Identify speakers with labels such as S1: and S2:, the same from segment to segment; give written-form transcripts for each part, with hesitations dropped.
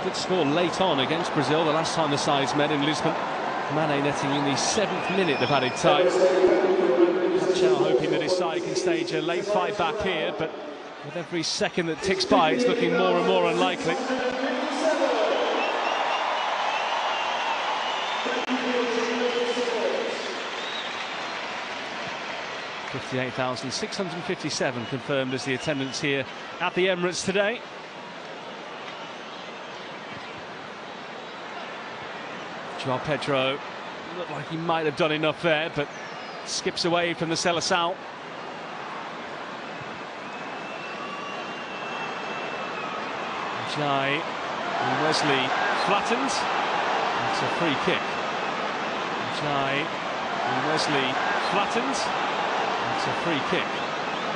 S1: Good score late on against Brazil, the last time the sides met in Lisbon. Mane netting in the 7th minute of added time. Chow hoping that his side can stage a late fight back here, but with every second that ticks by, it's looking more and more unlikely. 58,657 confirmed as the attendance here at the Emirates today. João Pedro looked like he might have done enough there, but skips away from the Seleção. Jai and Wesley flattened. It's a free kick. Jai and Wesley flattened. It's a free kick.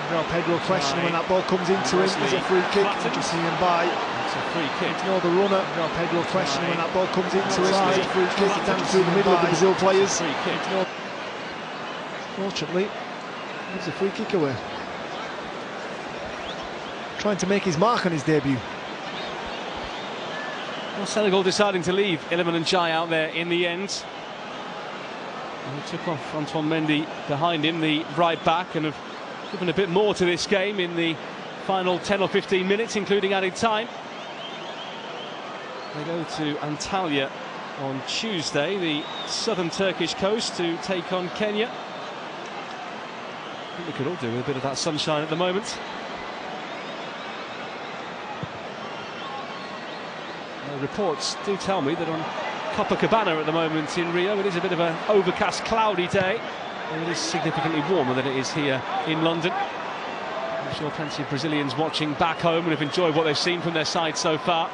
S2: João Pedro questioning when that ball comes into him. It's a free kick. Just seeing him by.
S1: It's a free kick.
S2: Ignore the runner. João Pedro questioning when that ball comes into him. It's a free kick. It's down through the middle of the Brazil players.
S1: Free kick.
S2: Fortunately, gives a free kick away. Trying to make his mark on his debut.
S1: Well, Senegal deciding to leave Iliman and Jai out there in the end. And he took off Antoine Mendy behind him, the right back, and have given a bit more to this game in the final 10 or 15 minutes, including added time. They go to Antalya on Tuesday, the southern Turkish coast, to take on Kenya. I think we could all do with a bit of that sunshine at the moment. Reports do tell me that on Copacabana at the moment in Rio it is a bit of an overcast, cloudy day, and it is significantly warmer than it is here in London. I'm sure plenty of Brazilians watching back home and have enjoyed what they've seen from their side so far.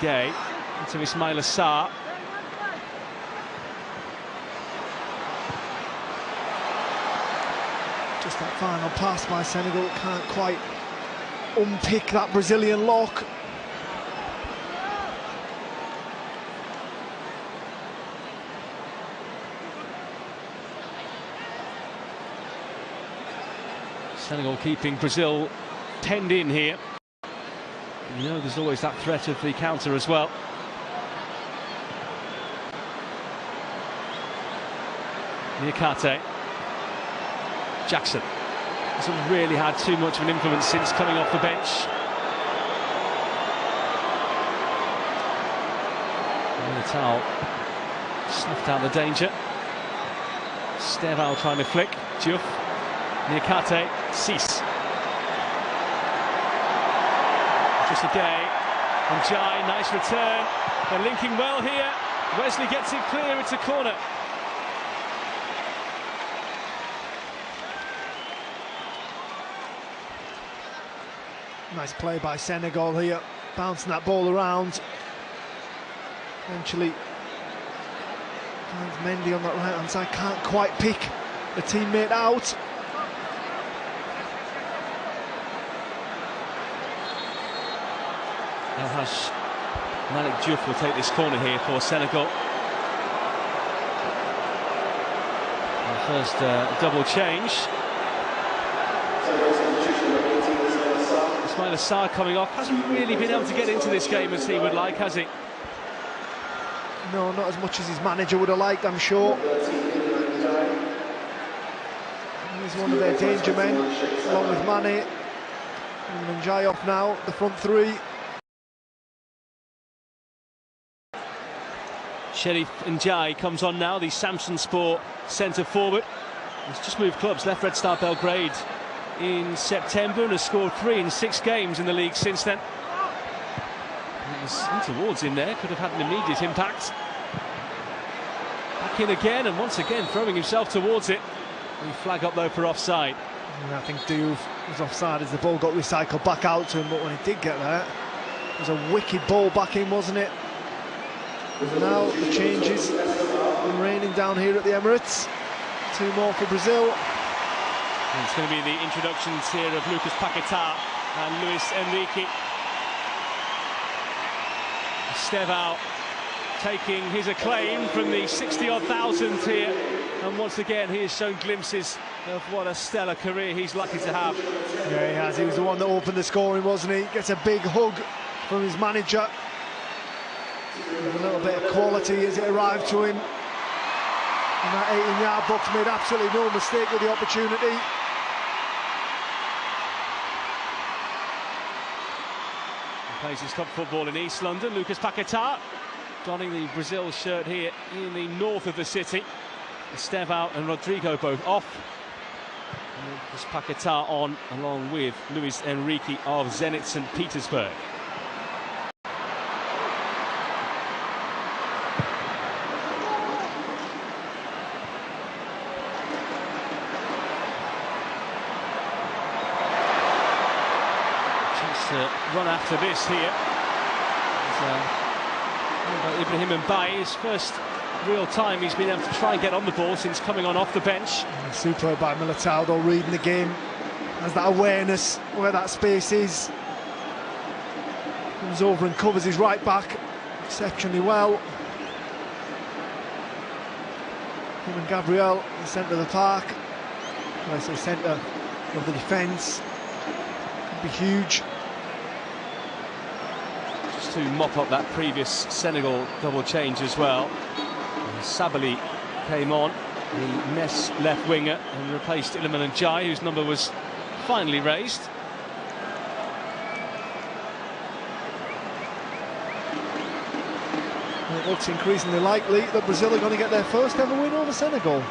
S1: Gay into Ismaila Sarr.
S2: Just that final pass by Senegal, can't quite unpick that Brazilian lock.
S1: Senegal keeping Brazil penned in here. You know there's always that threat of the counter as well. Niakate. Jackson hasn't really had too much of an influence since coming off the bench. Towel snuffed out the danger. Steval trying to flick. Diouf. Niakate. Cease. Just a gay. And Jai, nice return. They're linking well here. Wesley gets it clear, it's a corner.
S2: Nice play by Senegal here, bouncing that ball around. Eventually finds Mendy on that right hand side, can't quite pick the teammate out.
S1: Malik Diouf will take this corner here for Senegal. The first double change. Ismaila Sarr coming off, hasn't really been able to get into this game as he would like, has he?
S2: No, not as much as his manager would have liked, I'm sure. He's one of their danger men, along with Mane. And Jai off now, the front three.
S1: Sheriff Njai comes on now, the Samson Sport centre forward. He's just moved clubs, left Red Star Belgrade in September and has scored 3 in 6 games in the league since then. It was in towards him there, could have had an immediate impact. Back in again, and once again throwing himself towards it. We flag up though for offside.
S2: And I think Diouf was offside as the ball got recycled back out to him, but when he did get there, it was a wicked ball back in, wasn't it? And now the changes are raining down here at the Emirates. 2 more for Brazil.
S1: And it's going to be the introductions here of Lucas Paquetá and Luis Enrique. Steval taking his acclaim from the 60-odd thousand here And once again, he has shown glimpses of what a stellar career he's lucky to have.
S2: Yeah, he has. He was the one that opened the scoring, wasn't he? Gets a big hug from his manager. With a little bit of quality as it arrived to him. And that 18-yard box, made absolutely no mistake with the opportunity.
S1: He plays his top football in East London. Lucas Paquetá donning the Brazil shirt here in the north of the city. Estevão and Rodrigo both off. Lucas Paquetá on, along with Luis Enrique of Zenit St. Petersburg. Chance to run after this here. Ibrahim Mbaye, his first real time he's been able to try and get on the ball since coming on off the bench.
S2: Superb by Militao, though, reading the game. Has that awareness where that space is. Comes over and covers his right back exceptionally well. Him and Gabriel in the centre of the park. When I say centre of the defence, could be huge.
S1: Just to mop up that previous Senegal double change as well. Sabali came on, the Metz left winger, and replaced Iliman Ndiaye, whose number was finally raised.
S2: And it looks increasingly likely that Brazil are going to get their first ever win over Senegal.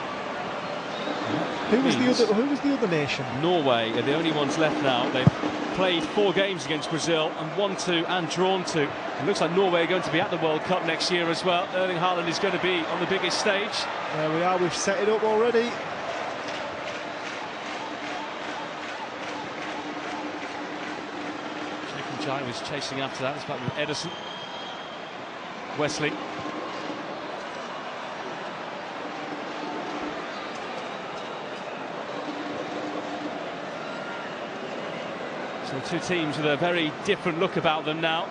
S2: Who was the other nation? Norway
S1: are the only ones left now. They've played 4 games against Brazil and won 2 and drawn 2. It looks like Norway are going to be at the World Cup next year as well. Erling Haaland is going to be on the biggest stage.
S2: There we are, we've set it up already.
S1: Jai was chasing after that. It's back with Edison. Wesley. So 2 teams with a very different look about them now.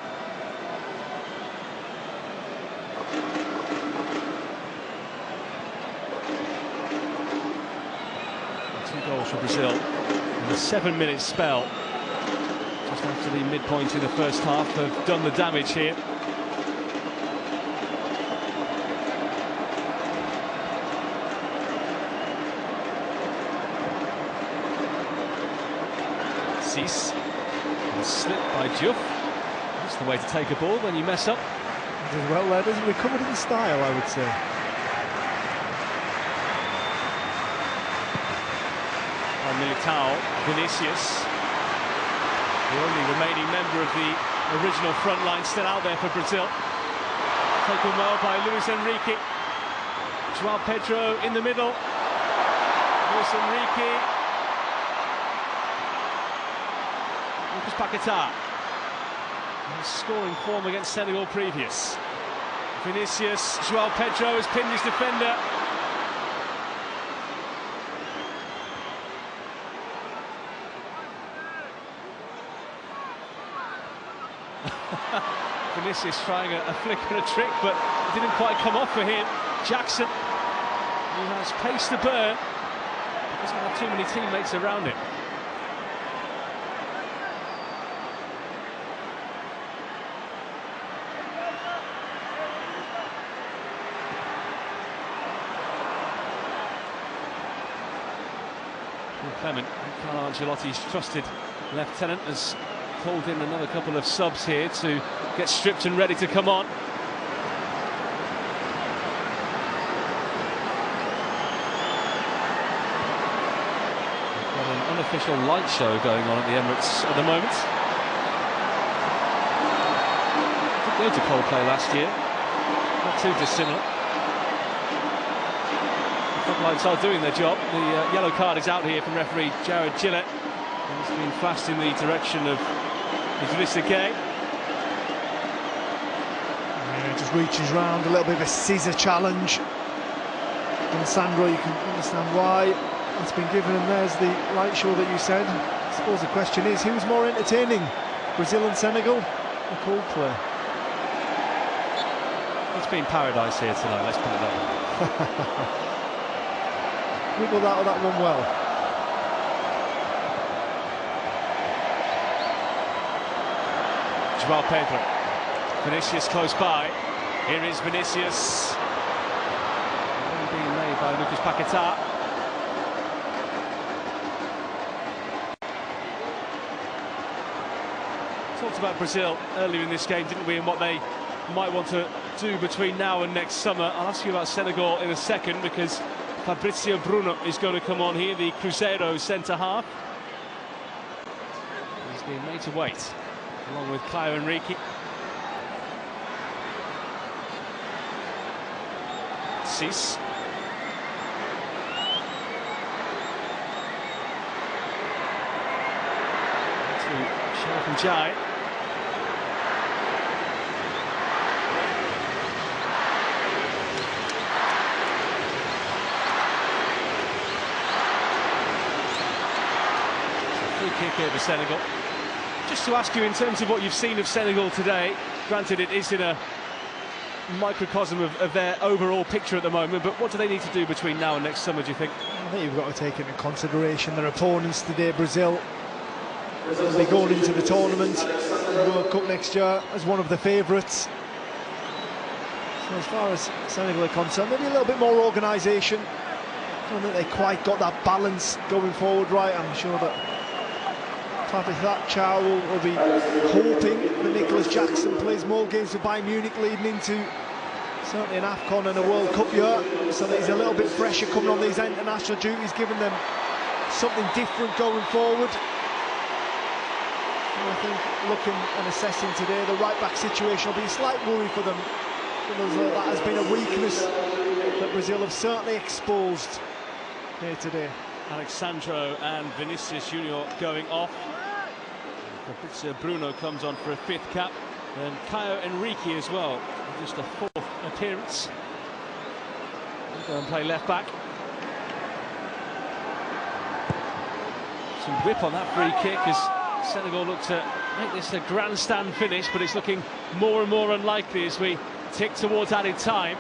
S1: And 2 goals for Brazil in a 7-minute spell. Just after the midpoint in the first half have done the damage here. Cease. Slip by Diouf. That's the way to take a ball when you mess up.
S2: He does well there, doesn't he? Recovered in style, I would say.
S1: By Militao, Vinicius, the only remaining member of the original front line still out there for Brazil. Taken well by Luis Enrique. João Pedro in the middle. Luis Enrique. Lucas Paquetá. Scoring form against Senegal previous. Vinicius, João Pedro has pinned his defender. Vinicius trying a flick and a trick, but it didn't quite come off for him. Jackson, who has pace to burn, doesn't have too many teammates around him. Clement, Carlo Ancelotti's trusted lieutenant, has called in another couple of subs here to get stripped and ready to come on. We've got an unofficial light show going on at the Emirates at the moment. I did go to Coldplay last year, not too dissimilar. Floodlights are doing their job. The yellow card is out here from referee Jared Gillett. He's been flashed in the direction of Idrissa Gueye.
S2: Yeah, just reaches round, a little bit of a scissor challenge. And Sandro, you can understand why it's been given, and there's the light show that you said. I suppose the question is, who's more entertaining, Brazil and Senegal or Coldplay?
S1: It's been paradise here tonight, let's put it that way.
S2: wiggled out of that one well.
S1: João Pedro. Vinicius close by. Here is Vinicius. Being made by Lucas Paquetá. Talked about Brazil earlier in this game, didn't we, and what they might want to do between now and next summer. I'll ask you about Senegal in a second, because Fabrizio Bruno is going to come on here, the Cruzeiro centre-half. He's being made to wait, along with Caio Henrique. Cis. From Jai. Free kick here for Senegal. Just to ask you, in terms of what you've seen of Senegal today, granted it is in a microcosm of their overall picture at the moment, but what do they need to do between now and next summer, do you think?
S2: I think you've got to take into consideration their opponents today. Brazil, as they go into the tournament, the World Cup next year, as one of the favourites. So as far as Senegal are concerned, maybe a little bit more organisation. I don't think they quite got that balance going forward right. I'm sure that Patrick Chow will be hoping that Nicholas Jackson plays more games for Bayern Munich leading into certainly an AFCON and a World Cup year, so that he's a little bit fresher coming on these international duties, giving them something different going forward. I think looking and assessing today, the right-back situation will be a slight worry for them, because that has been a weakness that Brazil have certainly exposed here today.
S1: Alexandro and Vinicius Junior going off. Fabrizio Bruno comes on for a fifth cap, and Caio Henrique as well, just a fourth appearance. He'll go and play left-back. Some whip on that free kick as Senegal look to make this a grandstand finish, but it's looking more and more unlikely as we tick towards added time.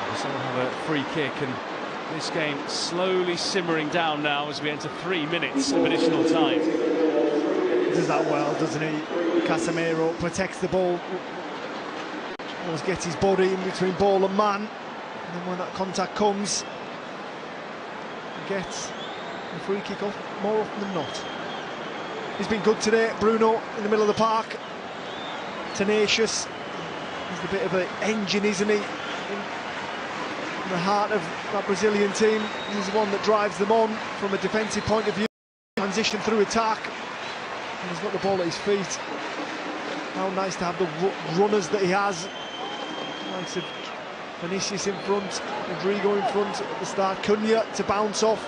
S1: Brazil have a free kick, and this game slowly simmering down now as we enter 3 minutes of additional time.
S2: Does that well, doesn't he? Casemiro protects the ball. Always gets his body in between ball and man, and then when that contact comes, he gets the free kick off more often than not. He's been good today, Bruno, in the middle of the park, tenacious. He's a bit of an engine, isn't he, in the heart of that Brazilian team. He's the one that drives them on from a defensive point of view, transition through attack, and he's got the ball at his feet. How nice to have the runners that he has. Likes of Vinicius in front, Rodrigo in front at the start, Cunha to bounce off.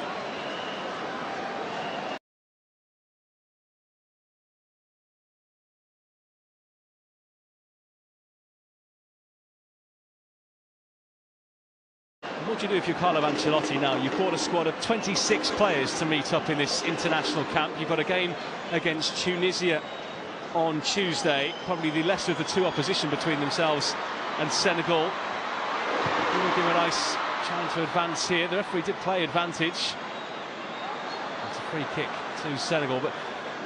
S1: What do you do if you're Carlo Ancelotti now? You've brought a squad of 26 players to meet up in this international camp. You've got a game against Tunisia on Tuesday, probably the lesser of the two opposition between themselves and Senegal. Bruno Guimaraes trying to advance here. The referee did play advantage. It's a free kick to Senegal. But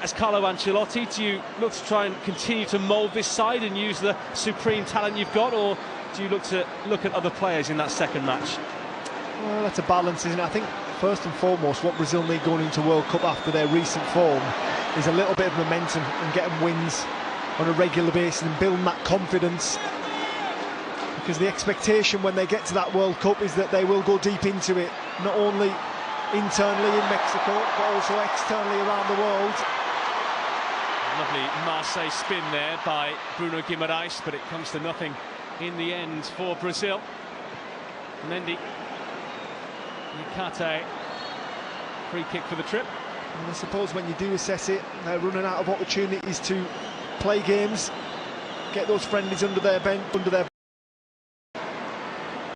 S1: as Carlo Ancelotti, do you look to try and continue to mould this side and use the supreme talent you've got, or do you look at other players in that second match?
S2: Well, that's a balance, isn't it? I think first and foremost what Brazil need going into World Cup after their recent form is a little bit of momentum and getting wins on a regular basis and building that confidence. Because the expectation when they get to that World Cup is that they will go deep into it, not only internally in Mexico, but also externally around the world.
S1: Lovely Marseille spin there by Bruno Guimaraes, but it comes to nothing in the end for Brazil. Mendy, Nikate, free kick for the trip.
S2: And I suppose when you do assess it, they're running out of opportunities to play games, get those friendlies under their